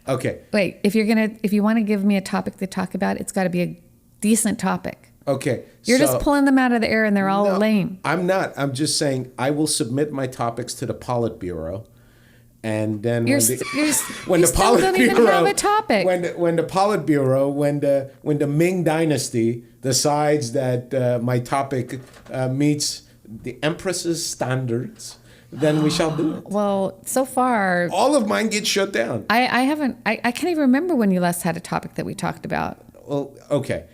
Okay. Wait, if you want to give me a topic to talk about, it's got to be a decent topic. Okay. You're just pulling them out of the air and they're all lame. I'm not. I'm just saying I will submit my topics to the Politburo. And then You still don't even have a topic. When the Politburo, when the Ming Dynasty decides that my topic meets the Empress's standards, then we shall do it. Well, so far, all of mine get shut down. I can't even remember when you last had a topic that we talked about. Well, okay.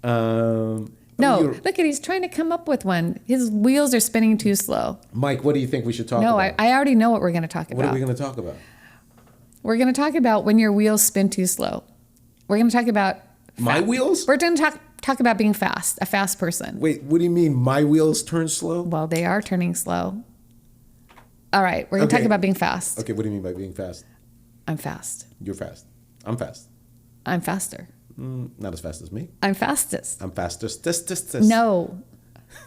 No, look at he's trying to come up with one. His wheels are spinning too slow. Mike, what do you think we should talk about? No, I already know what we're going to talk about. What are we going to talk about? We're going to talk about when your wheels spin too slow. We're going to talk about my wheels? We're going to talk about being fast, a fast person. Wait, what do you mean my wheels turn slow? Well, they are turning slow. All right, we're going to talk about being fast. Okay, what do you mean by being fast? I'm fast. You're fast. I'm fast. I'm faster. Not as fast as me. I'm fastest. I'm fastest. No.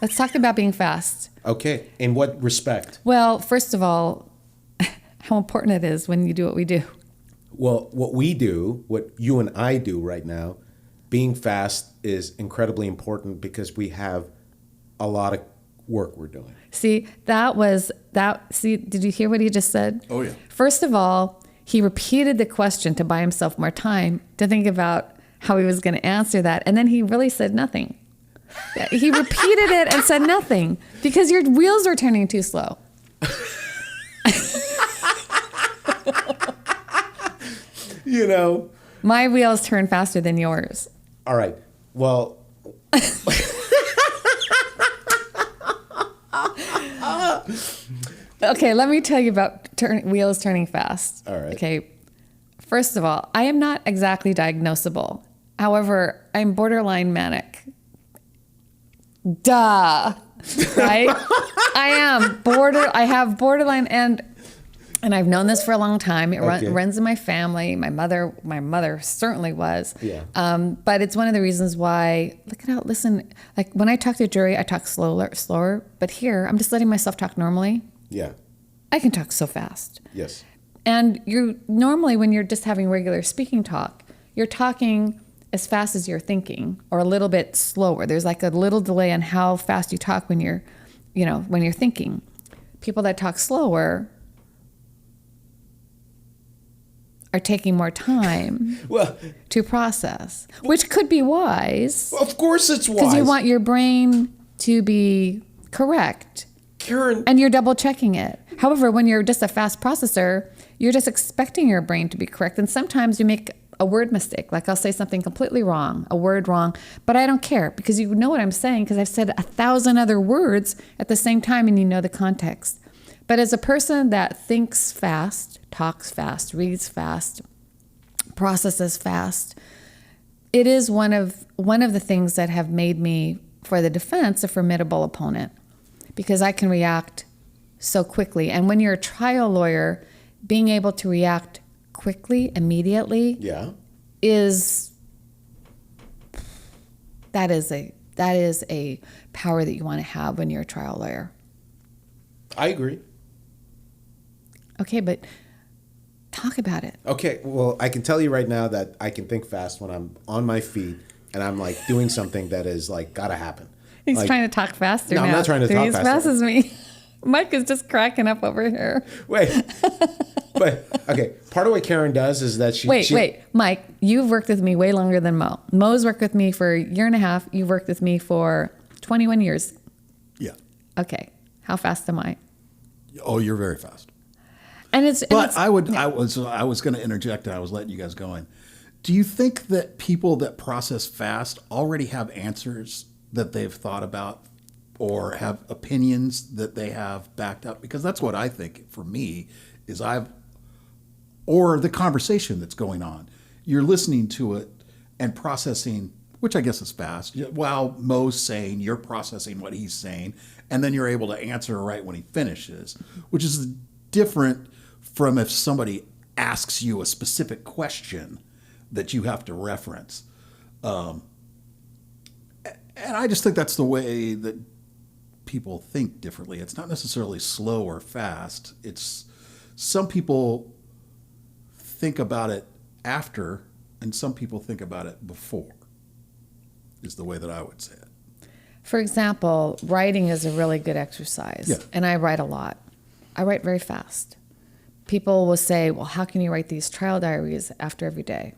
Let's talk about being fast. Okay. In what respect? Well, first of all, how important it is when you do what we do. Well, what we do, what you and I do right now, being fast is incredibly important because we have a lot of work we're doing. See, did you hear what he just said? Oh, yeah. First of all, he repeated the question to buy himself more time to think about how he was going to answer that. And then he really said nothing. He repeated it and said nothing because your wheels are turning too slow. You know. My wheels turn faster than yours. All right. Well. Okay, let me tell you about wheels turning fast. All right. Okay. First of all, I am not exactly diagnosable. However, I'm borderline manic. Duh. Right? I have borderline and I've known this for a long time. It runs in my family. My mother certainly was. Yeah. But it's one of the reasons why, listen, like when I talk to a jury, I talk slower. But here, I'm just letting myself talk normally. Yeah. I can talk so fast. Yes. And normally when you're just having regular speaking talk, you're talking as fast as you're thinking or a little bit slower. There's like a little delay on how fast you talk when you're thinking. People that talk slower are taking more time to process, which could be wise. Of course it's wise. Because you want your brain to be correct. Karen. And you're double checking it. However, when you're just a fast processor, you're just expecting your brain to be correct. And sometimes you make a word mistake. Like I'll say something completely wrong, a word wrong, but I don't care because you know what I'm saying because I've said 1,000 other words at the same time and you know the context. But as a person that thinks fast, talks fast, reads fast, processes fast, it is one of the things that have made me, for the defense, a formidable opponent because I can react so quickly. And when you're a trial lawyer, being able to react quickly, immediately, is a power that you want to have when you're a trial lawyer. I agree. Okay, but talk about it. Okay, well, I can tell you right now that I can think fast when I'm on my feet and I'm like doing something that is like gotta happen. He's trying to talk faster now. No, I'm not trying to talk faster. He's as fast as me. Mike is just cracking up over here. Wait. But, okay, part of what Karen does is that she... Wait. Mike, you've worked with me way longer than Mo. Mo's worked with me for a year and a half. You've worked with me for 21 years. Yeah. Okay. How fast am I? Oh, you're very fast. I was going to interject and I was letting you guys go in. Do you think that people that process fast already have answers that they've thought about or have opinions that they have backed up? Because that's what I think for me is or the conversation that's going on. You're listening to it and processing, which I guess is fast. While Mo's saying, you're processing what he's saying, and then you're able to answer right when he finishes, which is different from if somebody asks you a specific question that you have to reference. And I just think that's the way that people think differently. It's not necessarily slow or fast. It's some people think about it after, and some people think about it before, is the way that I would say it. For example, writing is a really good exercise. Yeah. And I write a lot. I write very fast. People will say, well, how can you write these trial diaries after every day?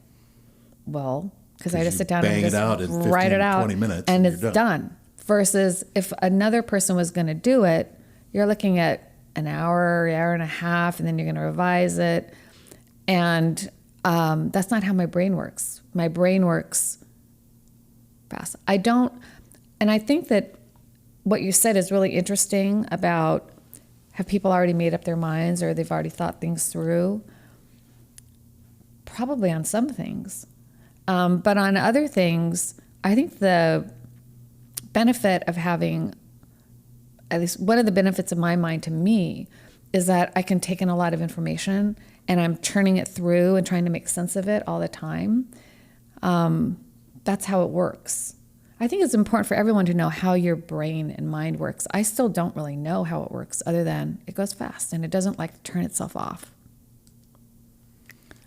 Well, because I just sit down and bang just it out in 15, write it out 20 minutes and and it's you're done. Versus if another person was going to do it, you're looking at an hour, hour and a half, and then you're going to revise it. And that's not how my brain works. My brain works fast. And I think that what you said is really interesting about have people already made up their minds or they've already thought things through? Probably on some things. But on other things, I think the benefit of having, at least one of the benefits of my mind to me, is that I can take in a lot of information and I'm turning it through and trying to make sense of it all the time. That's how it works. I think it's important for everyone to know how your brain and mind works. I still don't really know how it works other than it goes fast and it doesn't like to turn itself off.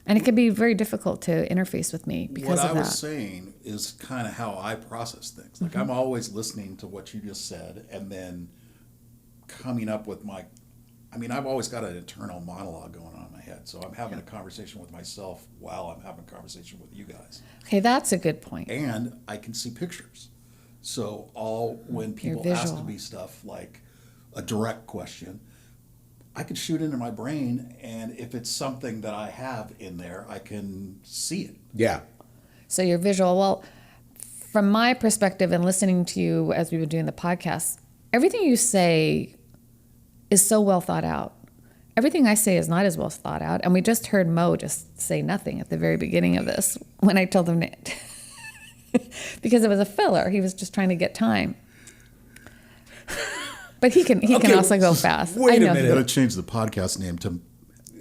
And it can be very difficult to interface with me because of that. What I was saying is kind of how I process things. Like I'm always listening to what you just said and then coming up with I've always got an internal monologue going on in my head. So I'm having a conversation with myself while I'm having a conversation with you guys. Okay, that's a good point. And I can see pictures. So when people ask me stuff like a direct question, I could shoot into my brain, and if it's something that I have in there, I can see it. Yeah. So you're visual. Well, from my perspective and listening to you as we've been doing the podcast, everything you say is so well thought out. Everything I say is not as well thought out. And we just heard Mo just say nothing at the very beginning of this when I told him because it was a filler. He was just trying to get time. But he can also go fast. Wait a minute. You got to change the podcast name to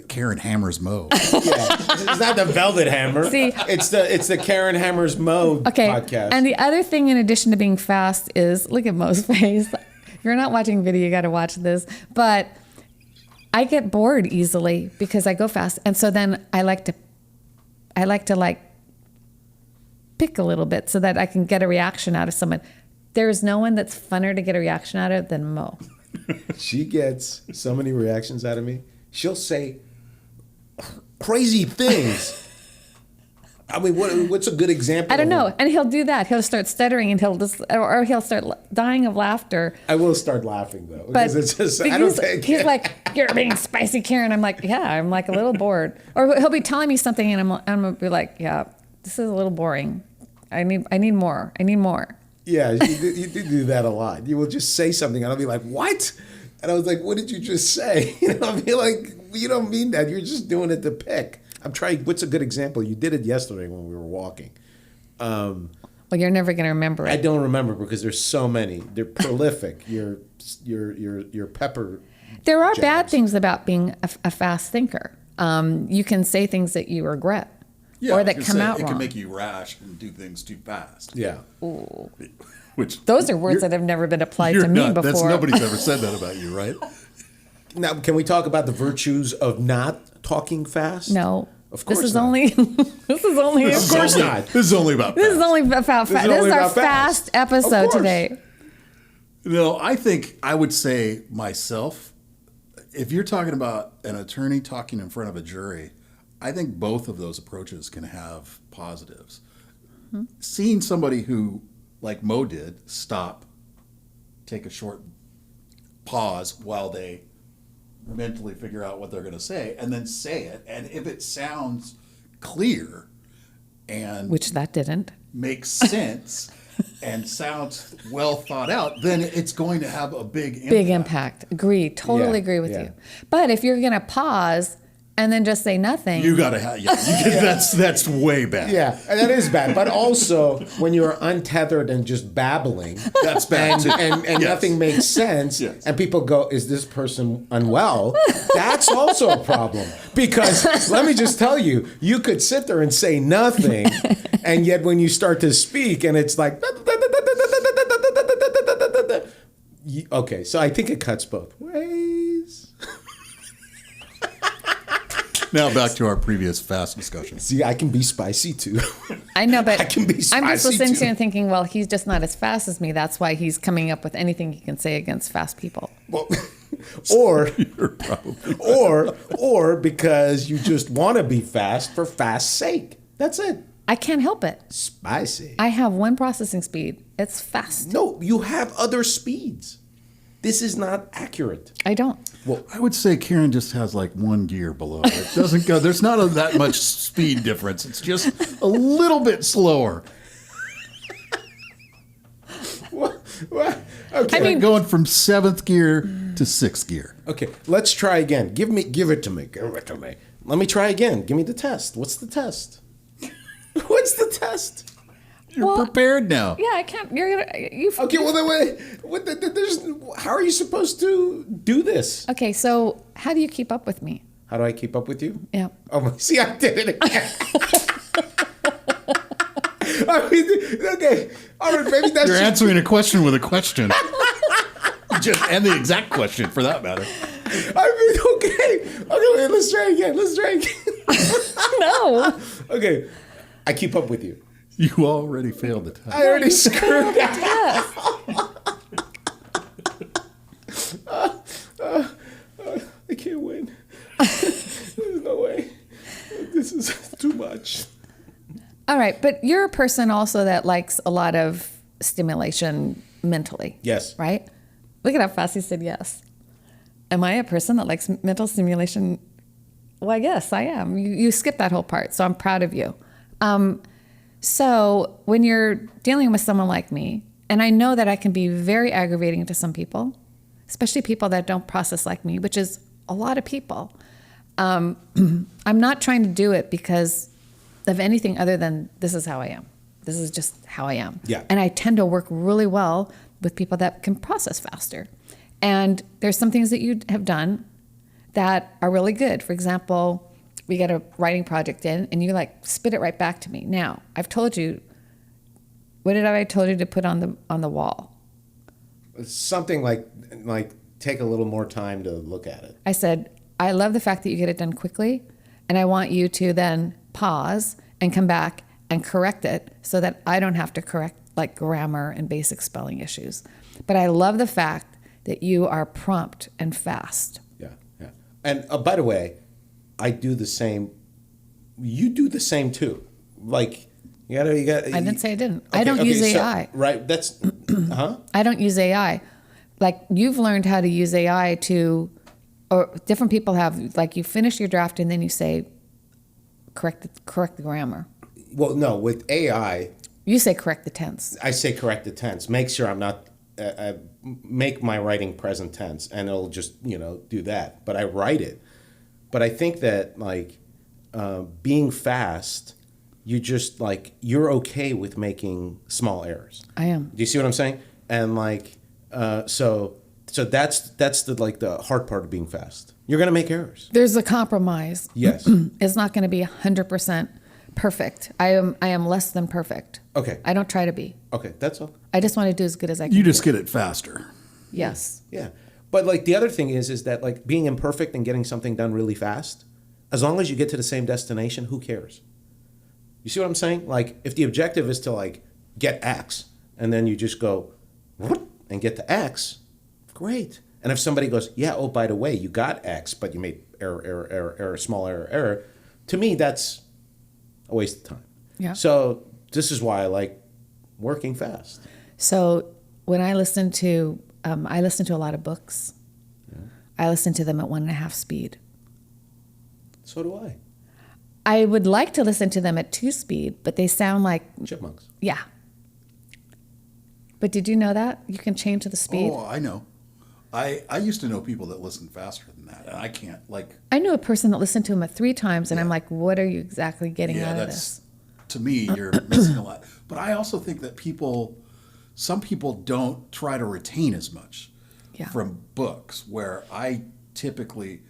Karen Hammers Mo. Yeah. It's not the Velvet Hammer. See, it's the Karen Hammers Mo podcast. And the other thing in addition to being fast is, look at Mo's face. If you're not watching video, you got to watch this. But I get bored easily because I go fast. And so then I like to pick a little bit so that I can get a reaction out of someone. There's no one that's funner to get a reaction out of than Mo. She gets so many reactions out of me. She'll say crazy things. I mean, what's a good example? I don't know. And he'll do that. He'll start stuttering and he'll start dying of laughter. I will start laughing though. But because it's just, I don't think he's like, you're being spicy, Karen. I'm like, yeah, I'm like a little bored. Or he'll be telling me something and I'm gonna be like, yeah, this is a little boring. I need more. Yeah, you do that a lot. You will just say something and I'll be like, what? And I was like, what did you just say? I'll be like, you don't mean that. You're just doing it to pick. I'm trying. What's a good example? You did it yesterday when we were walking. Well, you're never going to remember it. I don't remember because there's so many. They're prolific. Your pepper. There are jams. bad things about being a fast thinker. You can say things that you regret or that come out wrong. It wrong. can make you rash and do things too fast. Yeah. Ooh. Which those are words that have never been applied to me before. Nobody's ever said that about you, right? Now, can we talk about the virtues of not talking fast? No. Of course This is not. only. Of course not. This is only about fast. This is only about fast. This is our about fast. fast episode Of course. today. No, I think I would say myself, if you're talking about an attorney talking in front of a jury, I think both of those approaches can have positives. Mm-hmm. Seeing somebody who, like Mo did, stop, take a short pause while they mentally figure out what they're going to say, and then say it, and if it sounds clear and Which that didn't. makes sense and sounds well thought out, then it's going to have a big impact. Big impact. Agree. Totally Yeah, agree with yeah. you. But if you're going to pause and then just say nothing. You gotta have, that's way bad. Yeah, and that is bad. But also, when you're untethered and just babbling, That's bad too. and Yes. nothing makes sense, Yes. and people go, is this person unwell? That's also a problem. Because let me just tell you, you could sit there and say nothing, and yet when you start to speak, and it's like, okay, so I think it cuts both ways. Now back to our previous fast discussion. See, I can be spicy too. I know, but I can be I'm just spicy, listening to too. you and thinking, well, he's just not as fast as me. That's why he's coming up with anything he can say against fast people. Well, or You're probably right. or because you just want to be fast for fast's sake. That's it. I can't help it. Spicy. I have one processing speed. It's fast. No, you have other speeds. This is not accurate. I don't. Well, I would say Karen just has like one gear below. It doesn't go. There's not that much speed difference. It's just a little bit slower. what? Okay. I mean- Going from 7th gear to 6th gear. Okay, let's try again. Give it to me. Give it to me. Let me try again. Give me the test. What's the test? What's the test? You're Well, prepared now. Yeah, I can't. You're gonna. You. Okay, well then wait. How are you supposed to do this? Okay, so how do you keep up with me? How do I keep up with you? Yeah. Oh, see, I did it again. I mean, okay, all right, maybe that's You're just, answering a question with a question. And the exact question, for that matter. I mean, okay, wait, let's try again. No. Okay, I keep up with you. You already failed the test. I already screwed up. Yes. I can't win. There's no way. This is too much. All right, but you're a person also that likes a lot of stimulation mentally. Yes. Right? Look at how fast he said yes. Am I a person that likes mental stimulation? Well, I guess I am. You skipped that whole part, so I'm proud of you. So when you're dealing with someone like me, and I know that I can be very aggravating to some people, especially people that don't process like me, which is a lot of people. I'm not trying to do it because of anything other than this is how I am. This is just how I am. Yeah. And I tend to work really well with people that can process faster. And there's some things that you have done that are really good. For example, we get a writing project in and you like spit it right back to me. Now, I've told you, what did I told you to put on the wall? Something like take a little more time to look at it. I said, I love the fact that you get it done quickly, and I want you to then pause and come back and correct it so that I don't have to correct like grammar and basic spelling issues. But I love the fact that you are prompt and fast. Yeah. And by the way, I do the same. You do the same too. Like you got. I didn't say I didn't. Okay, I don't use so- AI. Right. That's. Huh? I don't use AI. Like you've learned how to use AI to, or different people have. Like you finish your draft and then you say, correct the grammar. Well, no. With AI, You say correct the tense. I say correct the tense. Make sure I'm not. Make my writing present tense, and it'll just do that. But I write it. But I think that being fast, you're okay with making small errors. I am. Do you see what I'm saying? And so that's the hard part of being fast. You're gonna make errors. There's a compromise. Yes. It's not going to be 100% perfect. I am less than perfect. Okay. I don't try to be. Okay. That's all. I just want to do as good as I can. You just get it faster. Yes. Yeah. But the other thing is that being imperfect and getting something done really fast, as long as you get to the same destination, who cares? You see what I'm saying? Like if the objective is to get X and then you just go what and get to X, great. And if somebody goes, yeah, oh by the way, you got X, but you made error, small error, to me that's a waste of time. Yeah. So this is why I like working fast. So when I listen to a lot of books. Yeah. I listen to them at 1.5 speed. So do I. I would like to listen to them at 2 speed, but they sound like chipmunks. Yeah. But did you know that? You can change the speed? Oh, I know. I used to know people that listen faster than that, and I can't I knew a person that listened to them at 3 times, and I'm like, what are you exactly getting out of this? To me, you're missing a lot. But I also think that some people don't try to retain as much from books, where I typically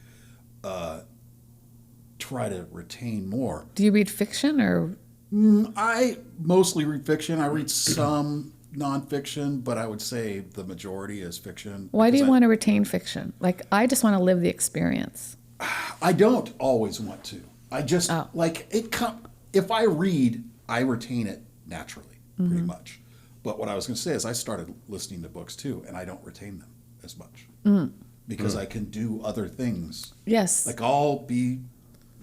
try to retain more. Do you read fiction or? I mostly read fiction. I read some nonfiction, but I would say the majority is fiction. Why do you want to retain fiction? I just want to live the experience. I don't always want to. I just like it. If I read, I retain it naturally, pretty much. But what I was going to say is I started listening to books too, and I don't retain them as much because I can do other things. Yes. Like I'll be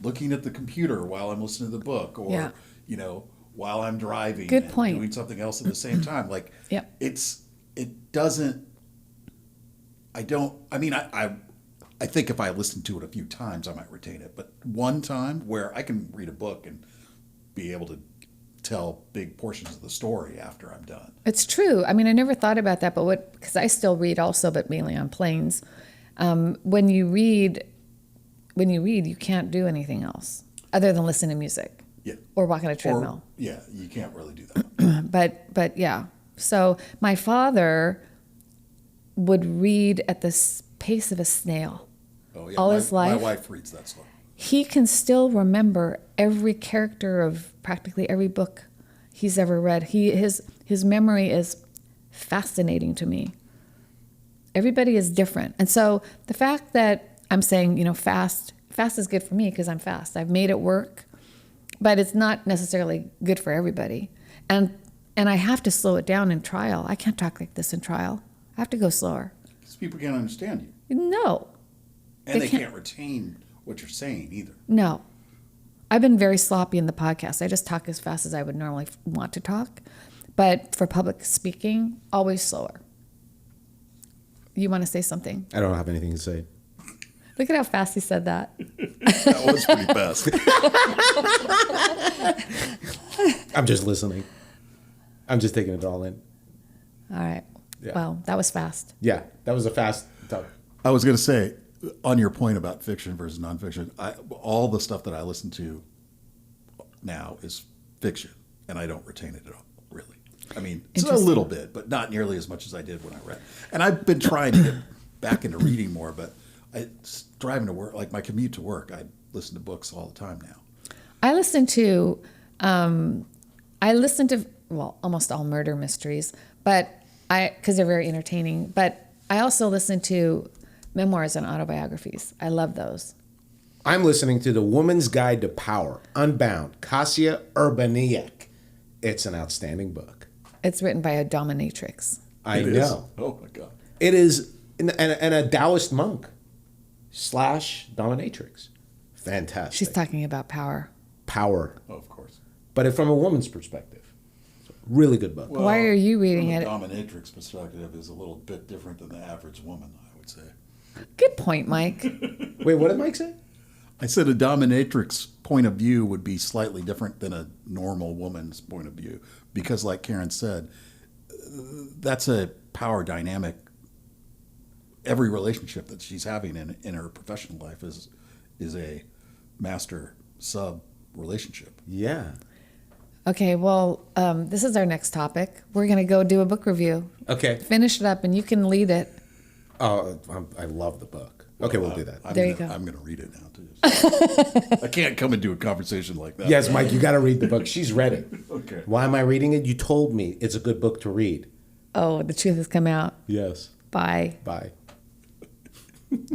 looking at the computer while I'm listening to the book, or while I'm driving. Good point. Doing something else at the same time. Like it doesn't. I don't. I mean, I think if I listened to it a few times, I might retain it. But one time where I can read a book and be able to tell big portions of the story after I'm done. It's true. I mean, I never thought about that, but because I still read also, but mainly on planes. When you read, you can't do anything else other than listen to music. Yeah. Or walk on a treadmill. You can't really do that. But yeah. So my father would read at the pace of a snail. Oh yeah. All his life. My wife reads that slow. He can still remember every character of practically every book he's ever read. His memory is fascinating to me. Everybody is different. And so the fact that I'm saying, fast is good for me because I'm fast. I've made it work, but it's not necessarily good for everybody. And I have to slow it down in trial. I can't talk like this in trial. I have to go slower. Because people can't understand you. No. And they can't retain what you're saying either. No. I've been very sloppy in the podcast. I just talk as fast as I would normally want to talk. But for public speaking, always slower. You want to say something? I don't have anything to say. Look at how fast he said that. That was pretty fast. I'm just listening. I'm just taking it all in. All right. Yeah. Well, that was fast. Yeah, that was a fast talk. I was going to say, on your point about fiction versus nonfiction, all the stuff that I listen to now is fiction, and I don't retain it at all, really. I mean, it's a little bit, but not nearly as much as I did when I read. And I've been trying to get back into reading more, but driving to work, like my commute to work, I listen to books all the time now. I listen to almost all murder mysteries, but because they're very entertaining. But I also listen to memoirs and autobiographies. I love those. I'm listening to The Woman's Guide to Power, Unbound, Kasia Urbaniak. It's an outstanding book. It's written by a dominatrix. I know. Oh, my God. It is, and a Taoist monk / dominatrix. Fantastic. She's talking about power. Power. Oh, of course. But from a woman's perspective. Really good book. Well, why are you reading it? The dominatrix perspective is a little bit different than the average woman, I would say. Good point, Mike. Wait, what did Mike say? I said a dominatrix point of view would be slightly different than a normal woman's point of view. Because like Karen said, that's a power dynamic. Every relationship that she's having in her professional life is a master-sub relationship. Yeah. Okay, well, this is our next topic. We're going to go do a book review. Okay. Finish it up, and you can lead it. Oh, I love the book. Okay, we'll do that. There you go. I'm going to read it now, too. So. I can't come into a conversation like that. Yes, Mike, you got to read the book. She's read it. Okay. Why am I reading it? You told me it's a good book to read. Oh, the truth has come out. Yes. Bye. Bye.